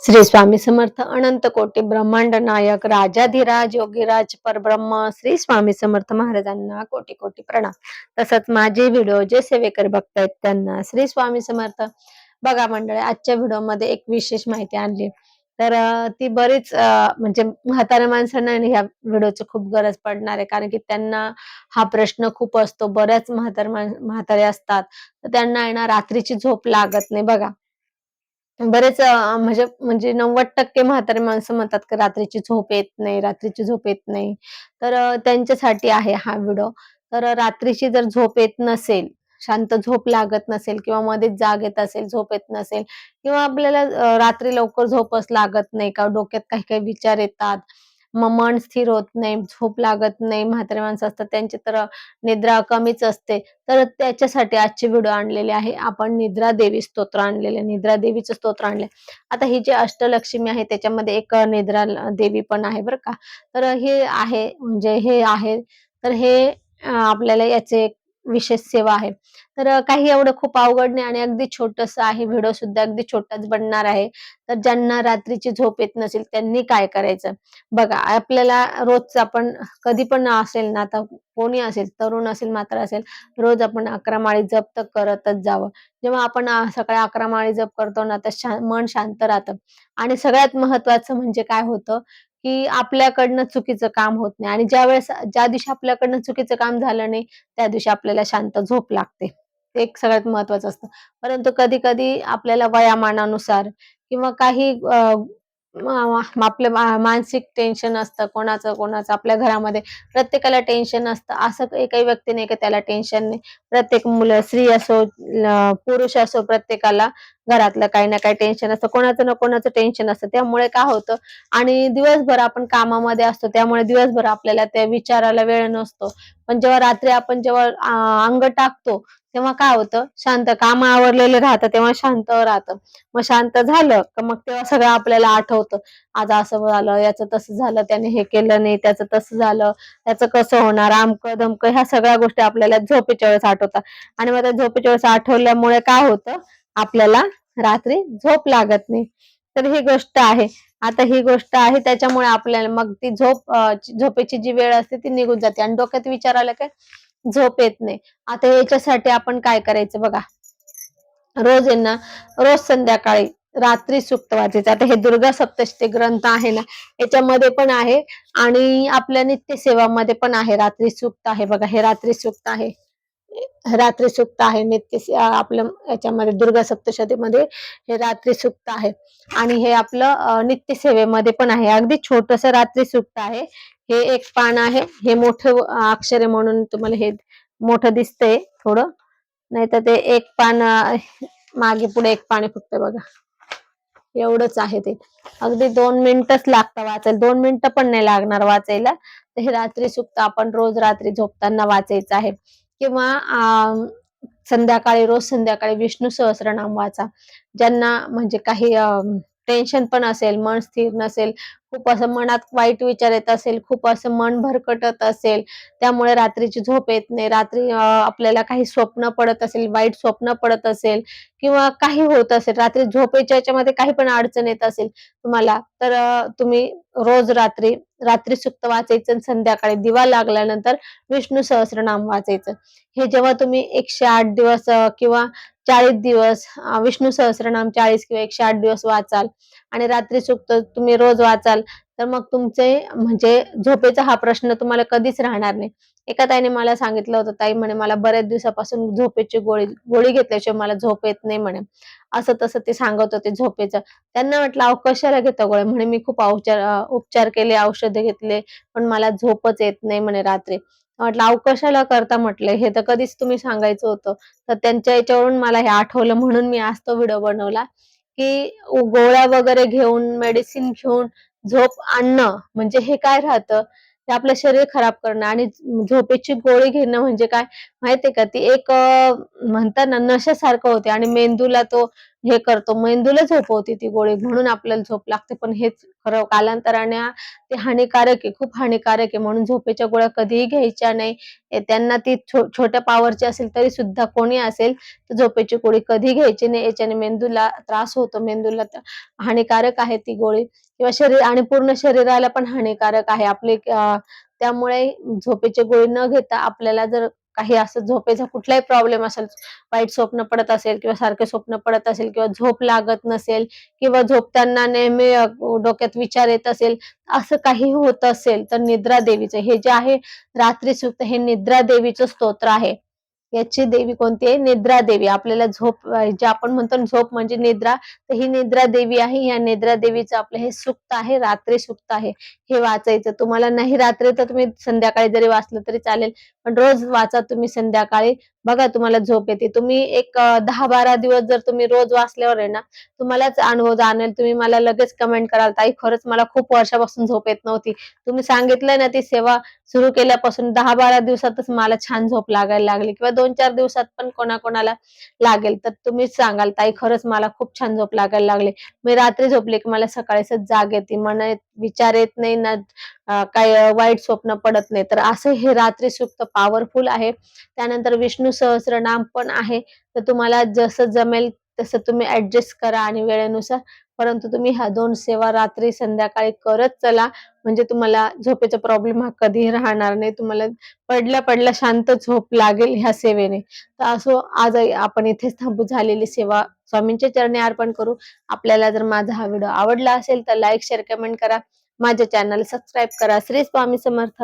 श्री स्वामी समर्थ अनंत कोटी ब्रह्मांड नायक राजाधिराज योगीराज परब्रह्म श्री स्वामी समर्थ महाराजांना कोटी कोटी प्रणाम. तसंच माझे व्हिडिओ जे सेवेकर बघतायत त्यांना श्री स्वामी समर्थ. बघा मंडळी, आजच्या व्हिडिओमध्ये एक विशेष माहिती आणली. तर ती बरीच म्हणजे म्हाताऱ्या माणसांना ह्या व्हिडिओची खूप गरज पडणार आहे, कारण की त्यांना हा प्रश्न खूप असतो. बऱ्याच म्हातारे असतात, तर त्यांना आहे ना रात्रीची झोप लागत नाही. बघा, बरेच म्हणजे म्हणजे 90% म्हातारी माणसं म्हणतात की रात्रीची झोप येत नाही, रात्रीची झोप येत नाही. तर त्यांच्यासाठी आहे हा व्हिडिओ. तर रात्रीची जर झोप येत नसेल, शांत झोप लागत नसेल किंवा मध्येच जाग येत असेल, झोप येत नसेल किंवा आपल्याला रात्री लवकर झोपच लागत नाही का, डोक्यात काही-काही विचार येतात, मग मन स्थिर होत नाही, झोप लागत नाही. म्हातारी माणसं असतात त्यांची तर निद्रा कमीच असते. तर त्याच्यासाठी आजची व्हिडिओ आणलेली आहे. आपण निद्रा देवी स्तोत्र आणलेले, निद्रा देवीचं स्तोत्र आणले. आता ही जी अष्टलक्ष्मी आहे त्याच्यामध्ये एक निद्रा देवी पण आहे बरं का. तर हे आहे म्हणजे हे आहे. तर हे आपल्याला याचे एक विशेष सेवा आहे. तर काही एवढं खूप अवघड नाही आणि अगदी छोटंसं आहे. व्हिडिओ सुद्धा अगदी छोटाच बनणार आहे. तर ज्यांना रात्रीची झोप येत नसेल त्यांनी काय करायचं? बघा, आपल्याला रोजचं आपण कधी पण असेल ना, आता कोणी असेल, तरुण असेल, म्हातारा असेल, रोज आपण 11 माळी जप तर करतच जावं. जेव्हा आपण सकाळी 11 माळी जप करतो ना, तर मन शांत राहतं. आणि सगळ्यात महत्त्वाचं म्हणजे काय होतं, की आपल्याकडनं चुकीचं काम होत नाही आणि ज्या दिवशी आपल्याकडनं चुकीचं काम झालं नाही, त्या दिवशी आपल्याला शांत झोप लागते. ते एक सगळ्यात महत्त्वाचं असतं. परंतु कधी-कधी आपल्याला वयामानानुसार किंवा काही आपलं मानसिक टेन्शन असतं, कोणाचं आपल्या घरामध्ये प्रत्येकाला टेन्शन असतं. असं काही व्यक्ती नाही की त्याला टेन्शन नाही. प्रत्येक मुलं, स्त्री असो, पुरुष असो, प्रत्येकाला घरातलं काही ना काही टेन्शन असतं. कोणाचं ना कोणाचं टेन्शन असतं. त्यामुळे काय होतं आणि दिवसभर आपण कामामध्ये असतो, त्यामुळे दिवसभर आपल्याला त्या विचाराला वेळ नसतो. पण जेव्हा रात्री आपण अंग टाकतो, तेव्हा काय होतं, शांत कामं आवरलेलं राहतं, तेव्हा शांत राहतं. मग शांत झालं का मग तेव्हा सगळं आपल्याला आठवतं. आज असं झालं, याचं तसं झालं, त्याने हे केलं नाही, त्याचं तसं झालं, त्याचं कसं होणार, अमकं-धमकं ह्या सगळ्या गोष्टी आपल्याला झोपेच्या वेळेस आठवतात. आणि मग त्या झोपेच्या वेळेस आठवल्यामुळे काय होतं, आपल्याला रात्री झोप लागत नाही. तर ही गोष्ट आहे. आता ही गोष्ट आहे त्याच्यामुळे आपल्याला मग ती झोपेची जी वेळ असते ती निघून जाते आणि डोक्यात विचार आला काय झोप येत नाही. आता याच्यासाठी आपण काय करायचं बघा. रोज आहे ना, रोज संध्याकाळी रात्री सूक्त वाचायचं. आता हे दुर्गा सप्तशती ग्रंथ आहे ना, याच्यामध्ये पण आहे आणि आपल्या नित्य सेवामध्ये पण आहे. रात्री सूक्त आहे बघा, हे रात्री सूक्त आहे. रात्री सूक्त आहे आपलं याच्यामध्ये दुर्गा सप्तशतीमध्ये हे रात्री सूक्त आहे आणि हे आपलं नित्य सेवेमध्ये पण आहे. अगदी छोटंसं रात्री सूक्त आहे. हे एक पान आहे. हे मोठं अक्षर आहे म्हणून तुम्हाला हे मोठं दिसतंय थोडं. नाहीतर ते एक पान मागे पुढे एक पान आहे फक्त बघा. एवढंच आहे ते. अगदी 2 मिनिटच लागतं वाचायला. 2 मिनिटं पण नाही लागणार वाचायला. तर हे रात्री सूक्त आपण रोज रात्री झोपताना वाचायचं आहे किंवा रोज संध्याकाळी विष्णू सहस्त्रनाम वाचा. ज्यांना म्हणजे काही टेन्शन पण असेल, मन स्थिर नसेल, खूप असं मनात वाईट विचार येत असेल, खूप असं मन भरकटत असेल, त्यामुळे रात्रीची झोप येत नाही, रात्री आपल्याला काही स्वप्न पडत असेल, वाईट स्वप्न पडत असेल किंवा काही होत असेल, रात्री झोपेच्या ह्याच्यामध्ये काही पण अडचण येत असेल तुम्हाला, तर तुम्ही रोज रात्री सुक्त वाचायचं आणि संध्याकाळी दिवा लागल्यानंतर विष्णू सहस्त्रनाम वाचायचं. हे जेव्हा तुम्ही 108 दिवस किंवा 40 दिवस विष्णू सहस्त्रनाम 40 किंवा 108 दिवस वाचाल आणि रात्री सूक्त तुम्ही रोज वाचाल, तर मग तुमचे म्हणजे झोपेचा हा प्रश्न तुम्हाला कधीच राहणार नाही. एका ताईने मला सांगितलं होतं, ताई म्हणे मला बऱ्याच दिवसापासून झोपेची गोळी घेतल्याशिवाय मला झोप येत नाही म्हणे. असं तसं ते सांगत होते झोपेचं. त्यांना म्हटलं, "अहो कशाला घेता गोळ्या?" म्हणे, "मी खूप उपचार केले, औषधं घेतले, पण मला झोपच येत नाही म्हणे रात्री." म्हटलं, "अहो कशाला करता?" म्हटलं, "हे तर कधीच तुम्ही सांगायचं होतं." तर त्यांच्या याच्यावरून मला हे आठवलं म्हणून मी आज तो व्हिडिओ बनवला, की गोळ्या वगैरे घेऊन, मेडिसिन घेऊन झोप आणणं म्हणजे हे काय राहतं, ते आपलं शरीर खराब करणं आणि झोपेची गोळी घेणं म्हणजे काय माहितीये का? ती एक म्हणतात ना नशेसारखं होते आणि मेंदूला तो हे करतो, मेंदूला झोपवते ती गोळी, म्हणून आपल्याला झोप लागते. पण हेच खरं कालांतराने ते हानिकारक आहे, खूप हानिकारक आहे. म्हणून झोपेच्या गोळ्या कधीही घ्यायच्या नाही. त्यांना ती छोट्या पॉवरची असेल तरी सुद्धा, कोणी असेल तर झोपेची गोळी कधी घ्यायची नाही. याच्याने मेंदूला त्रास होतो, मेंदूला हानिकारक आहे ती गोळी, किंवा शरीर आणि पूर्ण शरीराला पण हानिकारक आहे. त्यामुळे झोपेची गोळी न घेता आपल्याला जर काही असं झोपेचा कुठलाही प्रॉब्लेम असेल, वाईट स्वप्न पडत असेल किंवा सारखे स्वप्न पडत असेल किंवा झोप लागत नसेल किंवा झोपताना नेहमी डोक्यात विचार येत असेल, असं काही होत असेल तर निद्रा देवीचं हे जे आहे रात्री सूक्त, हे निद्रा देवीचं स्तोत्र आहे. याची देवी कोणती आहे? निद्रा देवी. आपल्याला झोप जे आपण म्हणतो झोप म्हणजे निद्रा, तर ही निद्रा देवी आहे. या निद्रा देवीचं आपलं हे सुक्त आहे, रात्री सुक्त आहे. हे वाचायचं. तुम्हाला नाही रात्री तर तुम्ही संध्याकाळी जरी वाचलं तरी चालेल, पण रोज वाचा तुम्ही संध्याकाळी. बघा तुम्हाला झोप येते. तुम्ही एक 10-12 दिवस जर तुम्ही रोज वाचल्यावर आहे ना, तुम्हालाच अनुभव जाणवेल. तुम्ही मला लगेच कमेंट कराल, ताई खरंच मला खूप वर्षापासून झोप येत नव्हती. तुम्ही सांगितलंय ना ती सेवा सुरू केल्यापासून 10-12 दिवसातच मला छान झोप लागायला लागली, किंवा 2-4 दिवसात पण कोणाकोणाला लागेल. तर तुम्हीच सांगाल, ताई खरंच मला खूप छान झोप लागायला लागली. मी रात्री झोपले की मला सकाळीच जाग येते. मनात विचार येत नाही ना, काही वाईट स्वप्न पडत नाही. तर असं हे रात्री सुक्त पॉवरफुल आहे. त्यानंतर विष्णू सहस्त्रनाम पण आहे. तर तुम्हाला जसं जमेल तसं तुम्ही ऍडजस्ट करा आणि वेळेनुसार. परंतु तुम्ही ह्या 2 सेवा रात्री संध्याकाळी करत चला, म्हणजे तुम्हाला झोपेचा प्रॉब्लेम हा कधीही राहणार नाही. तुम्हाला पडल्या पडल्या शांत झोप लागेल ह्या सेवेने. तर असो, आज आपण इथेच थांबू. झालेली सेवा स्वामींच्या चरणी अर्पण करू. आपल्याला जर माझा हा व्हिडिओ आवडला असेल तर लाईक, शेअर, कमेंट करा. माझ्या चॅनल सबस्क्राईब करा. श्री स्वामी समर्थ.